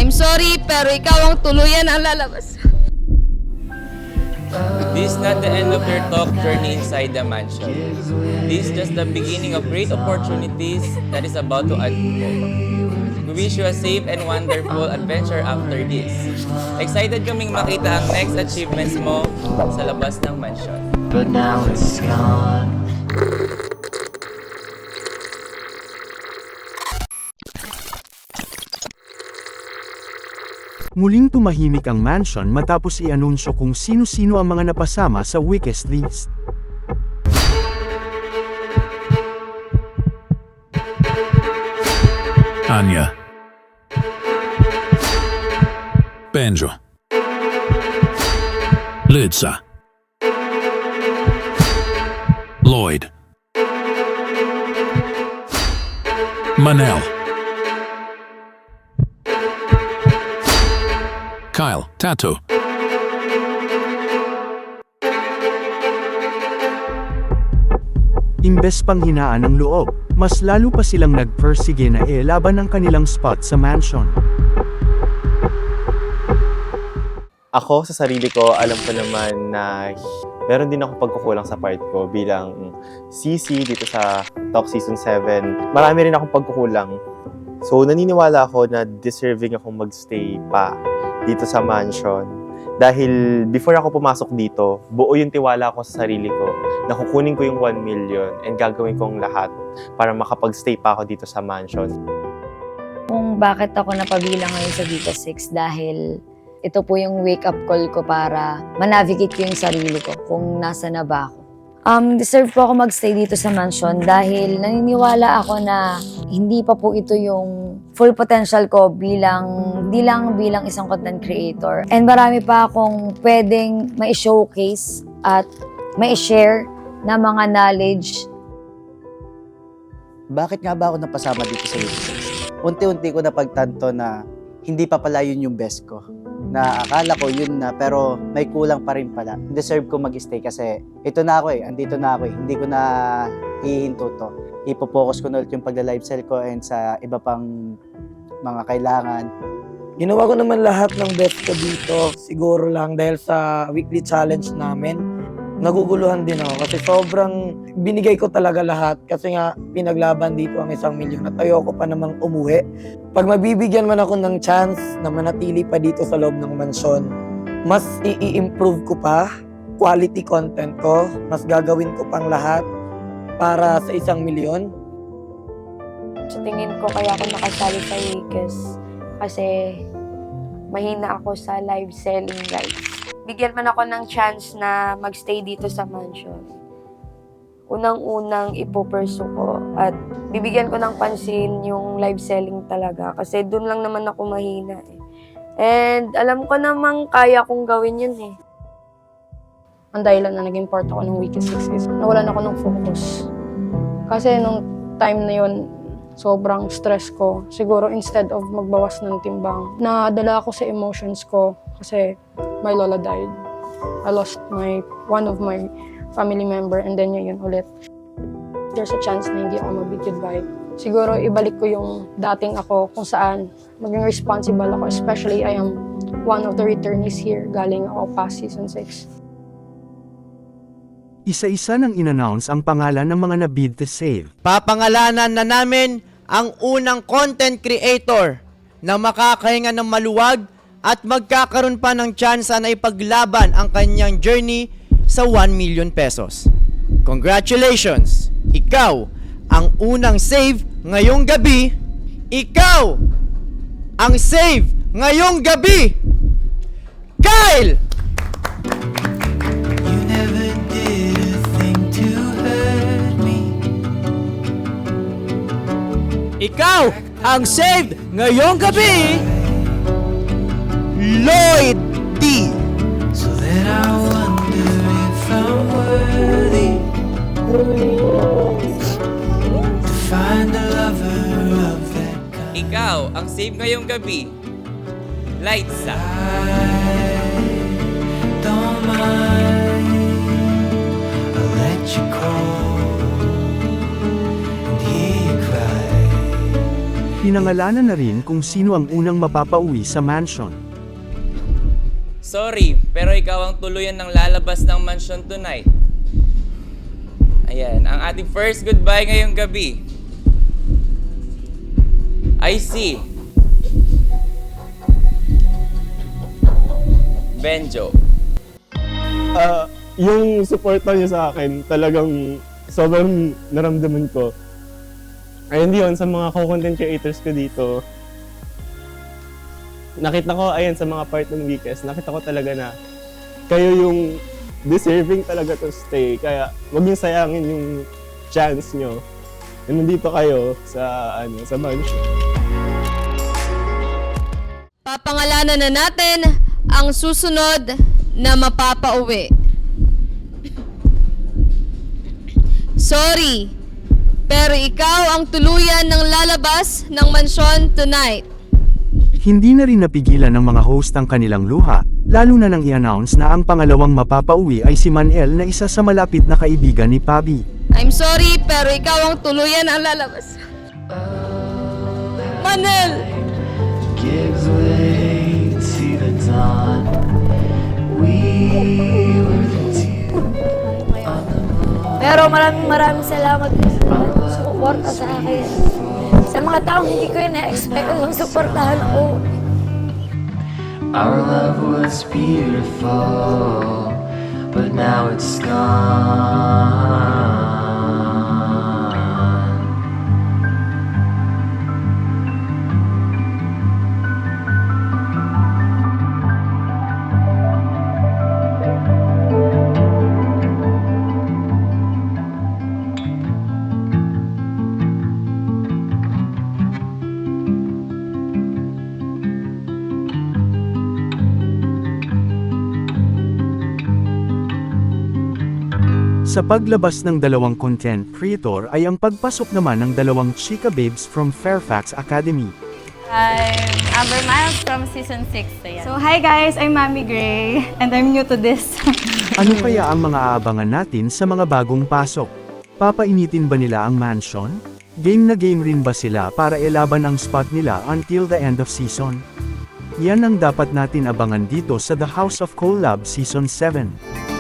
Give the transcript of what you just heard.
I'm sorry, pero ikaw ang tuluyan ang lalabas. This is not the end of your talk journey inside the mansion. This is just the beginning of great opportunities that is about to unfold. We wish you a safe and wonderful adventure after this. Excited kaming makita ang next achievements mo sa labas ng mansion. But now it's gone. Muling tumahimik ang mansion matapos i-anunsyo kung sino-sino ang mga napasama sa weakest list. Anya. Benjo. Lidsa. Lloyd. Manel. Kyle, Tattoo. Imbes panghinaan ng loob, mas lalo pa silang nagpersige na laban ang kanilang spot sa mansion. Ako, sa sarili ko, alam ko naman na meron din ako pagkukulang sa part ko bilang CC dito sa Talk Season 7. Marami rin akong pagkukulang. So, naniniwala ako na deserving akong magstay pa dito sa mansion. Dahil before ako pumasok dito, buo yung tiwala ko sa sarili ko na kukunin ko yung 1 million and gagawin kong lahat para makapag-stay pa ako dito sa mansion. Kung bakit ako napabilang ngayon sa Vita 6 dahil ito po yung wake-up call ko para manavigate ko yung sarili ko kung nasa na ba ako. Deserve po ako magstay dito sa mansion dahil naniniwala ako na hindi pa po ito yung full potential ko hindi lang bilang isang content creator. And marami pa akong pwedeng ma-showcase at ma-share na mga knowledge. Bakit nga ba ako napasama dito sa Vita 6? Unti-unti ko napagtanto na hindi pa pala yun yung best ko. Na akala ko yun na, pero may kulang pa rin pala. Deserve ko mag-stay kasi ito na ako andito na ako Hindi ko na hihinto to. Ipo-focus ko na ulit yung pagla-live sell ko and sa iba pang mga kailangan. Ginawa ko naman lahat ng best ko dito. Siguro lang dahil sa weekly challenge namin. Naguguluhan din ako kasi sobrang binigay ko talaga lahat kasi nga pinaglaban dito ang 1 milyon at ayoko pa namang umuwi. Pag mabibigyan man ako ng chance na manatili pa dito sa loob ng mansyon, mas i-improve ko pa quality content ko, mas gagawin ko pang lahat para sa 1 milyon. Sa tingin ko kaya ako nakasali sa Wikis kasi mahina ako sa live selling, guys. Bigyan man ako ng chance na magstay dito sa mansion. Unang-unang ipopursue ko at bibigyan ko ng pansin yung live selling talaga kasi doon lang naman ako mahina And alam ko namang kaya kong gawin yun Ang dahilan na naging part ako ng Wikis 6 is nawalan ako ng focus. Kasi nung time na yun, sobrang stress ko. Siguro instead of magbawas ng timbang, nadala ako sa emotions ko kasi my lola died. I lost one of my family member and then yun ulit. There's a chance na hindi ako mag-goodbye. Siguro ibalik ko yung dating ako kung saan maging responsible ako. Especially I am one of the returnees here. Galing ako past season 6. Isa-isa nang in-announce ang pangalan ng mga nabid to save. Papangalanan na namin ang unang content creator na makakahinga ng maluwag at magkakaroon pa ng tsansa na ipaglaban ang kanyang journey sa 1 million pesos. Congratulations! Ikaw ang unang save ngayong gabi. Ikaw ang save ngayong gabi! Kyle! You never did a thing to hurt me. Ikaw ang save ngayong gabi! Lloyd D. So then I wonder if I'm worthy to find a lover of that kind. Ikaw ang save ngayong gabi. Lights up. Don't mind, I'll let you crawl and hear you cry Pinangalanan na rin kung sino ang unang mapapauwi sa mansion. Sorry, pero ikaw ang tuluyan ng lalabas ng mansion tonight. Ayan, ang ating first goodbye ngayong gabi. I see. Benjo. Yung suporta niyo sa akin, talagang sobrang naramdaman ko. Ayun yun, sa mga co-content creators ko dito, nakita ko, ayun, sa mga part ng weakest, nakita ko talaga na kayo yung deserving talaga to stay. Kaya huwag niyo sayangin yung chance nyo na nandito kayo sa mansion. Papangalanan na natin ang susunod na mapapauwi. Sorry, pero ikaw ang tuluyan ng lalabas ng mansyon tonight. Hindi na rin napigilan ng mga host ang kanilang luha, lalo na nang i-announce na ang pangalawang mapapauwi ay si Manel na isa sa malapit na kaibigan ni Pabi. I'm sorry, pero ikaw ang tuluyan ang lalabas. Manel! Gives way to the dawn. We were the two on the moon. Pero maraming salamat sa suporta sa akin. Sa mga taong hindi ko na-expect kung suportahan ako. Our love was beautiful, but now it's gone. Sa paglabas ng dalawang content creator ay ang pagpasok naman ng dalawang chika babes from Fairfax Academy. I'm Amber Miles from Season 6. So, hi guys! I'm Mami Gray and I'm new to this. Ano kaya ang mga aabangan natin sa mga bagong pasok? Papainitin ba nila ang mansion? Game na game rin ba sila para ilaban ang spot nila until the end of season? Yan ang dapat natin abangan dito sa The House of Collab Season 7.